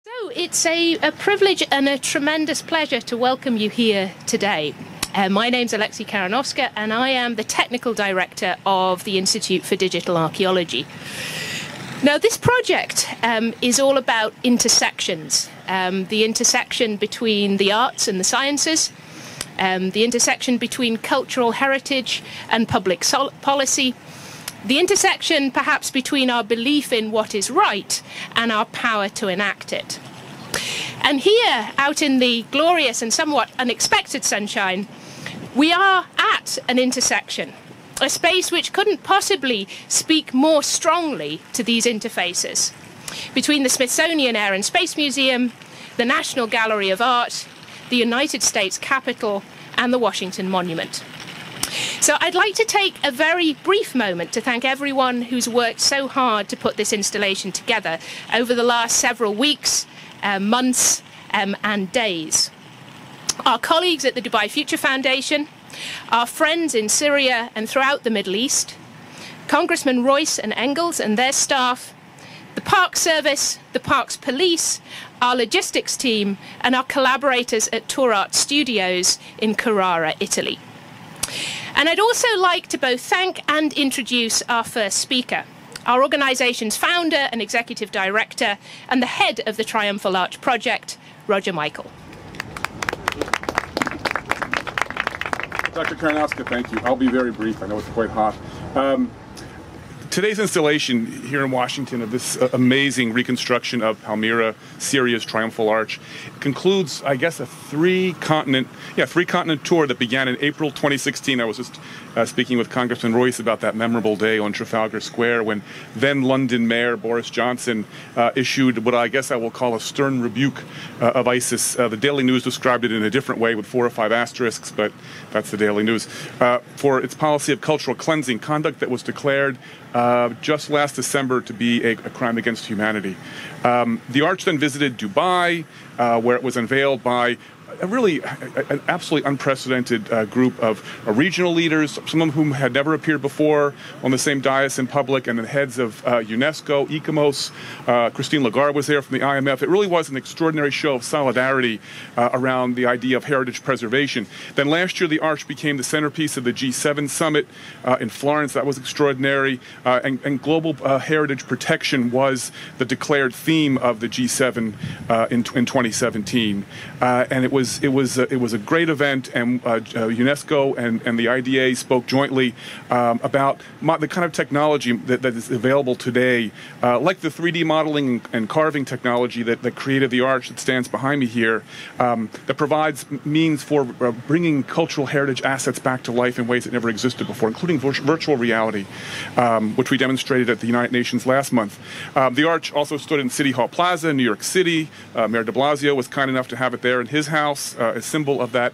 So it's a privilege and a tremendous pleasure to welcome you here today. My name's Alexei Karanovska and I am the Technical Director of the Institute for Digital Archaeology. Now this project is all about intersections, the intersection between the arts and the sciences, the intersection between cultural heritage and public policy, the intersection perhaps between our belief in what is right and our power to enact it. And here, out in the glorious and somewhat unexpected sunshine, we are at an intersection, a space which couldn't possibly speak more strongly to these interfaces, between the Smithsonian Air and Space Museum, the National Gallery of Art, the United States Capitol, and the Washington Monument. So I'd like to take a very brief moment to thank everyone who's worked so hard to put this installation together over the last several weeks, months, and days. Our colleagues at the Dubai Future Foundation, our friends in Syria and throughout the Middle East, Congressman Royce and Engels and their staff, the Park Service, the Parks Police, our logistics team, and our collaborators at Tour Art Studios in Carrara, Italy. And I'd also like to both thank and introduce our first speaker, our organisation's founder and executive director and the head of the Triomphale Arch project, Roger Michael. Dr. Karanovska, thank you. I'll be very brief. I know it's quite hot. Today's installation here in Washington of this amazing reconstruction of Palmyra, Syria's Triumphal Arch, concludes, I guess, a three-continent tour that began in April 2016. I was just speaking with Congressman Royce about that memorable day on Trafalgar Square when then London Mayor Boris Johnson issued what I guess I will call a stern rebuke of ISIS. The Daily News described it in a different way with 4 or 5 asterisks, but that's the Daily News, for its policy of cultural cleansing, conduct that was declared just last December to be a crime against humanity. The Arch then visited Dubai, where it was unveiled by an absolutely unprecedented group of regional leaders, some of whom had never appeared before on the same dais in public, and the heads of UNESCO, ICOMOS. Christine Lagarde was there from the IMF. It really was an extraordinary show of solidarity around the idea of heritage preservation. Then last year, the Arch became the centerpiece of the G7 summit in Florence. That was extraordinary. And global heritage protection was the declared theme of the G7 in 2017. And it was a great event, and UNESCO and the IDA spoke jointly about the kind of technology that is available today, like the 3D modeling and carving technology that created the Arch that stands behind me here, that provides means for bringing cultural heritage assets back to life in ways that never existed before, including virtual reality, which we demonstrated at the United Nations last month. The Arch also stood in City Hall Plaza in New York City. Mayor de Blasio was kind enough to have it there in his house, a symbol of that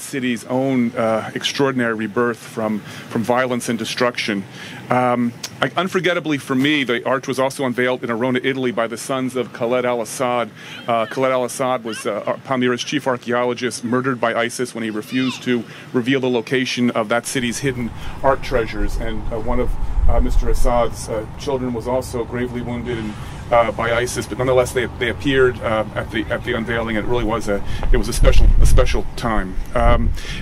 city's own extraordinary rebirth from violence and destruction. Unforgettably for me, the Arch was also unveiled in Arona, Italy by the sons of Khaled al-Assad. Khaled al-Assad was Palmyra's chief archaeologist, murdered by ISIS when he refused to reveal the location of that city's hidden art treasures. And one of Mr. Assad's children was also gravely wounded by ISIS, but nonetheless they appeared at the unveiling, and it really was a special time.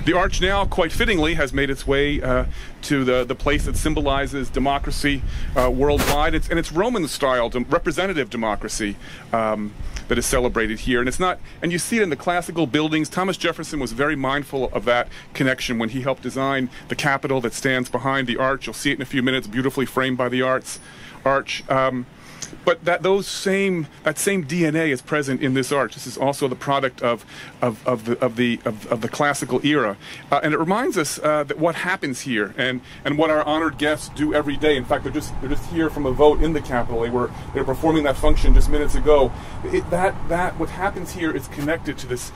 The Arch now, quite fittingly, has made its way to the place that symbolizes democracy worldwide. It's Roman-style representative democracy that is celebrated here, and you see it in the classical buildings. Thomas Jefferson was very mindful of that connection when he helped design the Capitol that stands behind the Arch. You'll see it in a few minutes, beautifully framed by the Arch. But that same DNA is present in this Arch. This is also the product of the classical era, and it reminds us that what happens here and what our honored guests do every day. In fact, they're just here from a vote in the Capitol. They were performing that function just minutes ago. What happens here is connected to this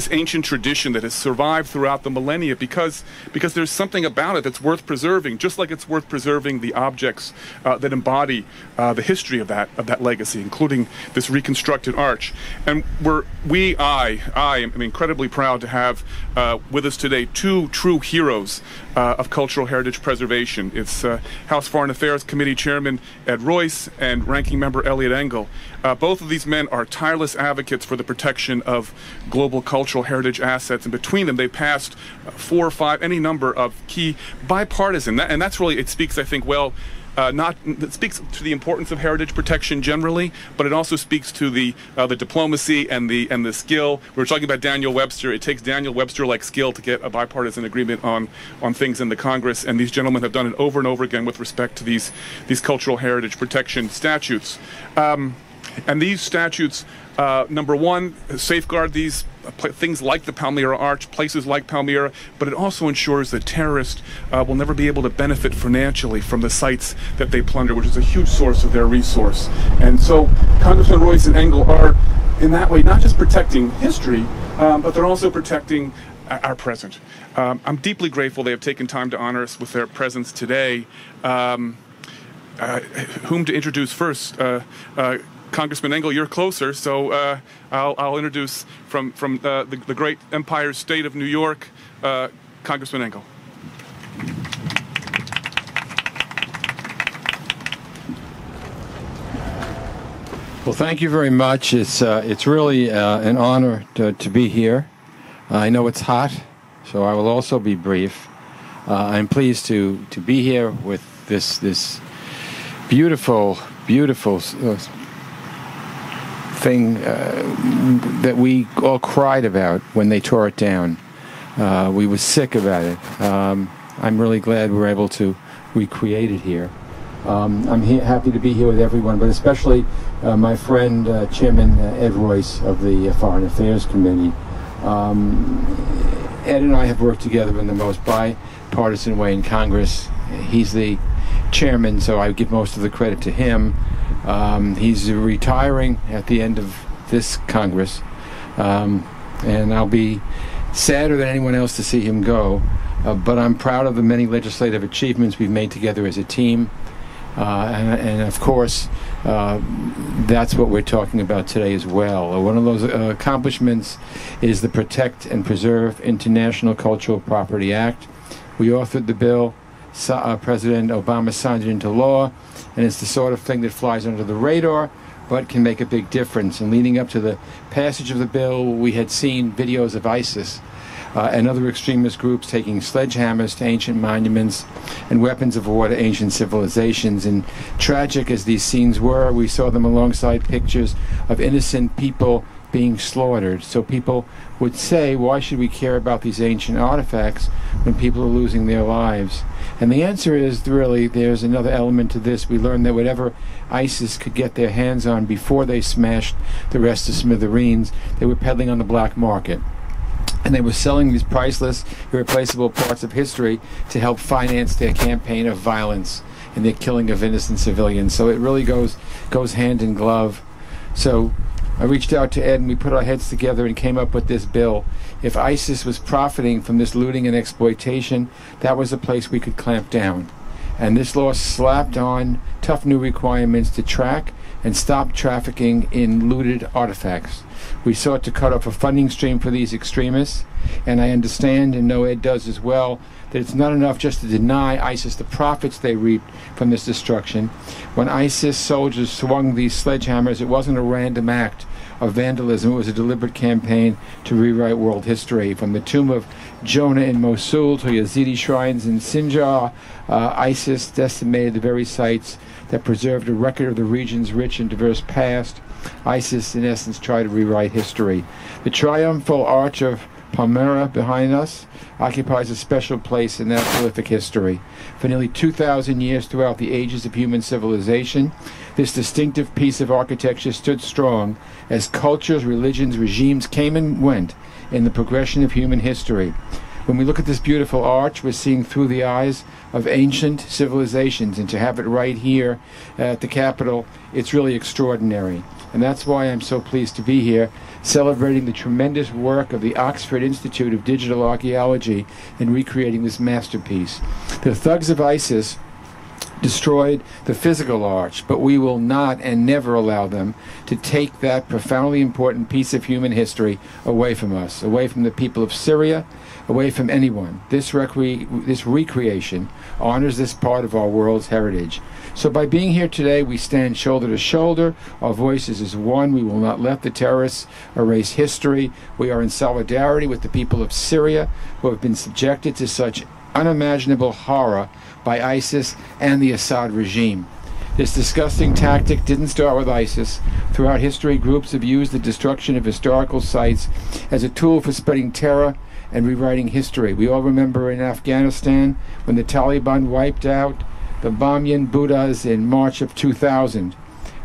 ancient tradition that has survived throughout the millennia because there's something about it that's worth preserving, just like it's worth preserving the objects that embody the history of that that legacy, including this reconstructed arch. And I am incredibly proud to have with us today two true heroes of cultural heritage preservation. It's House Foreign Affairs Committee Chairman Ed Royce and Ranking Member Eliot Engel. Both of these men are tireless advocates for the protection of global cultural heritage assets, and between them they passed 4 or 5, any number of key bipartisan, and that's really, it speaks, I think, well, it speaks to the importance of heritage protection generally, but it also speaks to the diplomacy and the skill. We were talking about Daniel Webster. It takes Daniel Webster-like skill to get a bipartisan agreement on things in the Congress, and these gentlemen have done it over and over again with respect to these cultural heritage protection statutes. And these statutes, number one, safeguard these things like the Palmyra Arch, places like Palmyra, but it also ensures that terrorists will never be able to benefit financially from the sites that they plunder, which is a huge source of their resource. And so Congressman Royce and Engel are, in that way, not just protecting history, but they're also protecting our present. I'm deeply grateful they have taken time to honor us with their presence today. Whom to introduce first? Congressman Engel, you're closer, so I'll introduce from the great Empire State of New York, Congressman Engel. Well, thank you very much. It's really an honor to be here. I know it's hot, so I will also be brief. I'm pleased to be here with this beautiful thing that we all cried about when they tore it down. We were sick about it. I'm really glad we're able to recreate it here. I'm happy to be here with everyone, but especially my friend, Chairman Ed Royce of the Foreign Affairs Committee. Ed and I have worked together in the most bipartisan way in Congress. He's the chairman, so I give most of the credit to him. He's retiring at the end of this Congress, and I'll be sadder than anyone else to see him go, but I'm proud of the many legislative achievements we've made together as a team, and of course that's what we're talking about today as well. One of those accomplishments is the Protect and Preserve International Cultural Property Act. We authored the bill. President Obama signed it into law, and it's the sort of thing that flies under the radar but can make a big difference. And leading up to the passage of the bill, we had seen videos of ISIS and other extremist groups taking sledgehammers to ancient monuments and weapons of war to ancient civilizations. And tragic as these scenes were, we saw them alongside pictures of innocent people being slaughtered. So people would say, why should we care about these ancient artifacts when people are losing their lives? And the answer is, really, there's another element to this. We learned that whatever ISIS could get their hands on before they smashed the rest of smithereens, they were peddling on the black market. And they were selling these priceless, irreplaceable parts of history to help finance their campaign of violence and their killing of innocent civilians. So it really goes hand in glove. So I reached out to Ed and we put our heads together and came up with this bill. If ISIS was profiting from this looting and exploitation, that was a place we could clamp down. And this law slapped on tough new requirements to track and stop trafficking in looted artifacts. We sought to cut off a funding stream for these extremists, and I understand, and know Ed does as well, that it's not enough just to deny ISIS the profits they reaped from this destruction. When ISIS soldiers swung these sledgehammers, it wasn't a random act of vandalism. It was a deliberate campaign to rewrite world history. From the tomb of Jonah in Mosul to Yazidi shrines in Sinjar, ISIS decimated the very sites that preserved a record of the region's rich and diverse past. ISIS, in essence, tried to rewrite history. The triumphal arch of Palmyra behind us occupies a special place in that prolific history. For nearly 2,000 years throughout the ages of human civilization, this distinctive piece of architecture stood strong as cultures, religions, regimes came and went in the progression of human history. When we look at this beautiful arch, we're seeing through the eyes of ancient civilizations, and to have it right here at the Capitol, it's really extraordinary. And that's why I'm so pleased to be here, celebrating the tremendous work of the Oxford Institute of Digital Archaeology in recreating this masterpiece. The thugs of ISIS destroyed the physical arch, but we will not and never allow them to take that profoundly important piece of human history away from us, away from the people of Syria, away from anyone. This recreation honors this part of our world's heritage. So by being here today, we stand shoulder to shoulder. Our voices is one. We will not let the terrorists erase history. We are in solidarity with the people of Syria who have been subjected to such unimaginable horror by ISIS and the Assad regime. This disgusting tactic didn't start with ISIS. Throughout history, groups have used the destruction of historical sites as a tool for spreading terror and rewriting history. We all remember in Afghanistan when the Taliban wiped out the Bamyan Buddhas in March of 2000.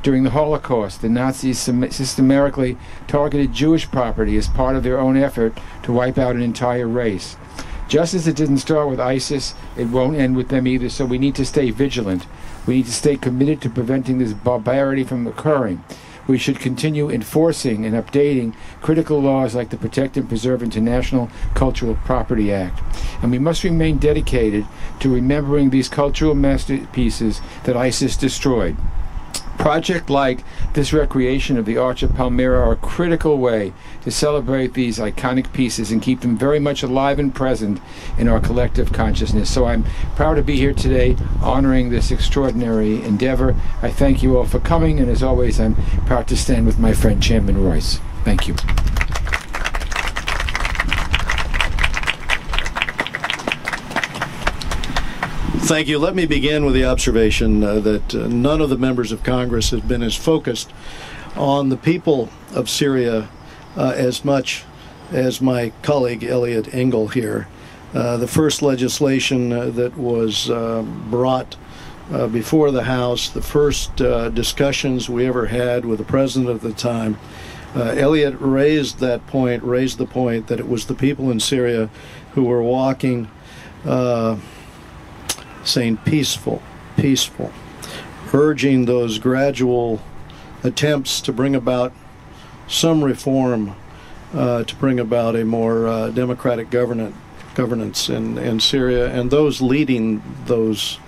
During the Holocaust, the Nazis systematically targeted Jewish property as part of their own effort to wipe out an entire race. Just as it didn't start with ISIS, it won't end with them either, so we need to stay vigilant. We need to stay committed to preventing this barbarity from occurring. We should continue enforcing and updating critical laws like the Protect and Preserve International Cultural Property Act. And we must remain dedicated to remembering these cultural masterpieces that ISIS destroyed. Projects like this recreation of the Arch of Palmyra are a critical way to celebrate these iconic pieces and keep them very much alive and present in our collective consciousness. So I'm proud to be here today honoring this extraordinary endeavor. I thank you all for coming, and as always, I'm proud to stand with my friend Chairman Royce. Thank you. Thank you. Let me begin with the observation that none of the members of Congress have been as focused on the people of Syria as much as my colleague Eliot Engel here. The first legislation that was brought before the House, the first discussions we ever had with the president at the time, Eliot raised the point that it was the people in Syria who were walking saying peaceful, urging those gradual attempts to bring about some reform, to bring about a more democratic governance in Syria, and those leading those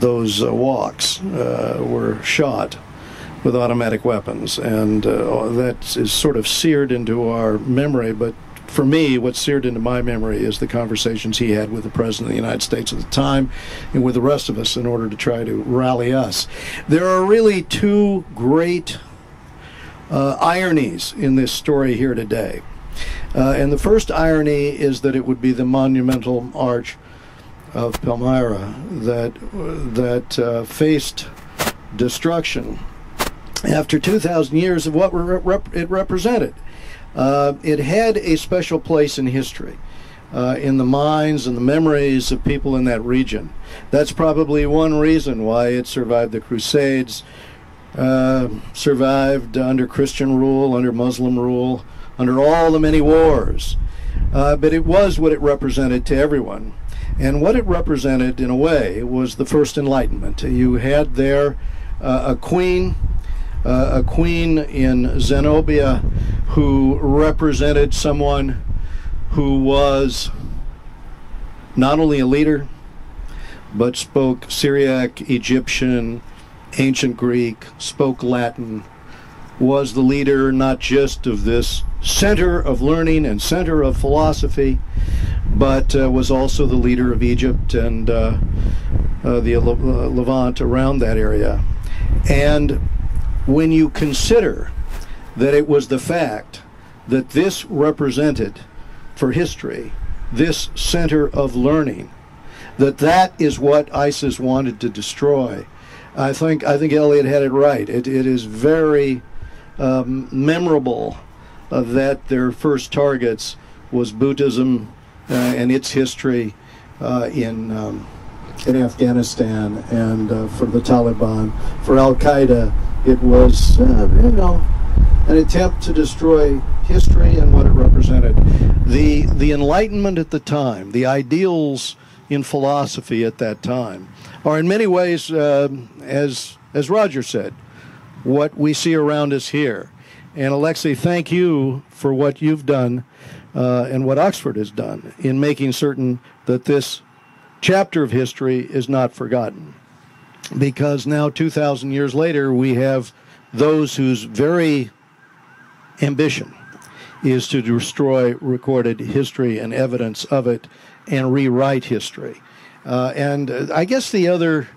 walks were shot with automatic weapons, and that is sort of seared into our memory. But for me, what's seared into my memory is the conversations he had with the President of the United States at the time and with the rest of us in order to try to rally us. There are really two great ironies in this story here today. And the first irony is that it would be the monumental arch of Palmyra that faced destruction after 2,000 years of what it represented. It had a special place in history, in the minds and the memories of people in that region. That's probably one reason why it survived the Crusades, survived under Christian rule, under Muslim rule, under all the many wars. But it was what it represented to everyone. And what it represented, in a way, was the First Enlightenment. You had there a queen in Zenobia who represented someone who was not only a leader, but spoke Syriac, Egyptian, ancient Greek, spoke Latin, was the leader not just of this center of learning and center of philosophy, but was also the leader of Egypt and the Levant around that area. And when you consider that it was the fact that this represented for history this center of learning, that is what ISIS wanted to destroy, I think Eliot had it right. It is very memorable that their first targets was Buddhism and its history in Afghanistan, and for the Taliban, for Al-Qaeda, it was, an attempt to destroy history and what it represented. The Enlightenment at the time, the ideals in philosophy at that time, are in many ways, as Roger said, what we see around us here. And Alexei, thank you for what you've done and what Oxford has done in making certain that this chapter of history is not forgotten. because now 2,000 years later we have those whose very ambition is to destroy recorded history and evidence of it and rewrite history. And I guess the other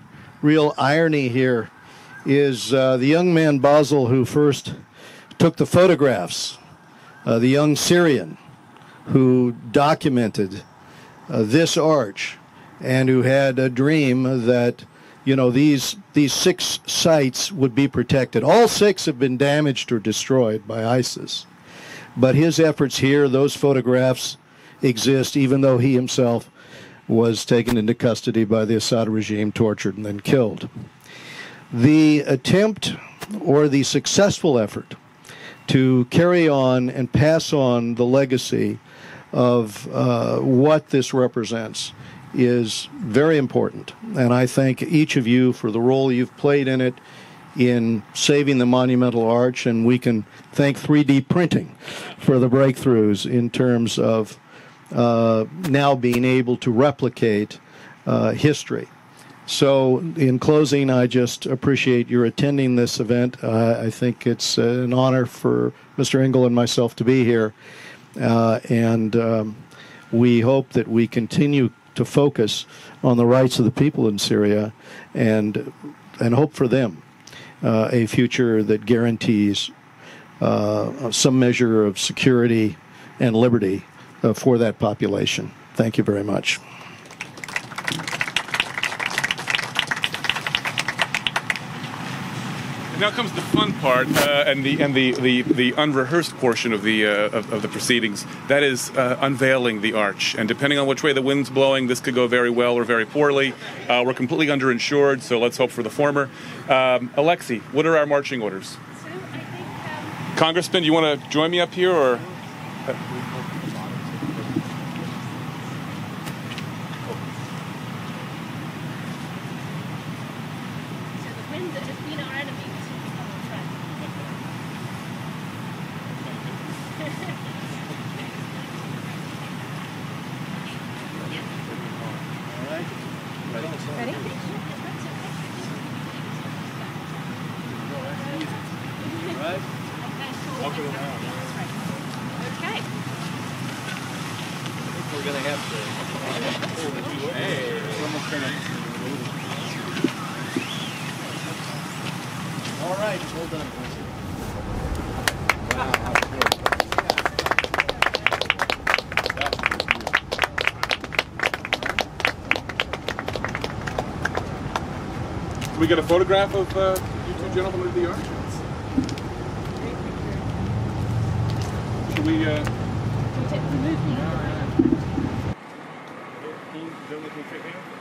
real irony here is the young man Basil who first took the photographs, the young Syrian who documented this arch and who had a dream that, you know, these 6 sites would be protected. All 6 have been damaged or destroyed by ISIS. But his efforts here, those photographs exist, even though he himself was taken into custody by the Assad regime, tortured, and then killed. The attempt, or the successful effort, to carry on and pass on the legacy of what this represents is very important. And I thank each of you for the role you've played in it, in saving the monumental arch, and we can thank 3D printing for the breakthroughs in terms of now being able to replicate history. So in closing, I just appreciate your attending this event. I think it's an honor for Mr. Engel and myself to be here, and we hope that we continue to focus on the rights of the people in Syria and hope for them a future that guarantees some measure of security and liberty for that population. Thank you very much. Now comes the fun part and the unrehearsed portion of the proceedings. That is unveiling the arch. And depending on which way the wind's blowing, this could go very well or very poorly. We're completely underinsured, so let's hope for the former. Alexi, what are our marching orders? So I think, Congressman, do you want to join me up here, or? Ready? Right. Walk it around. Okay. I think we're going to have to pull this away. Hey, someone's gonna. All right, well done. Can we get a photograph of you two gentlemen of the arch? Should we? Can we remove the Can you fit here?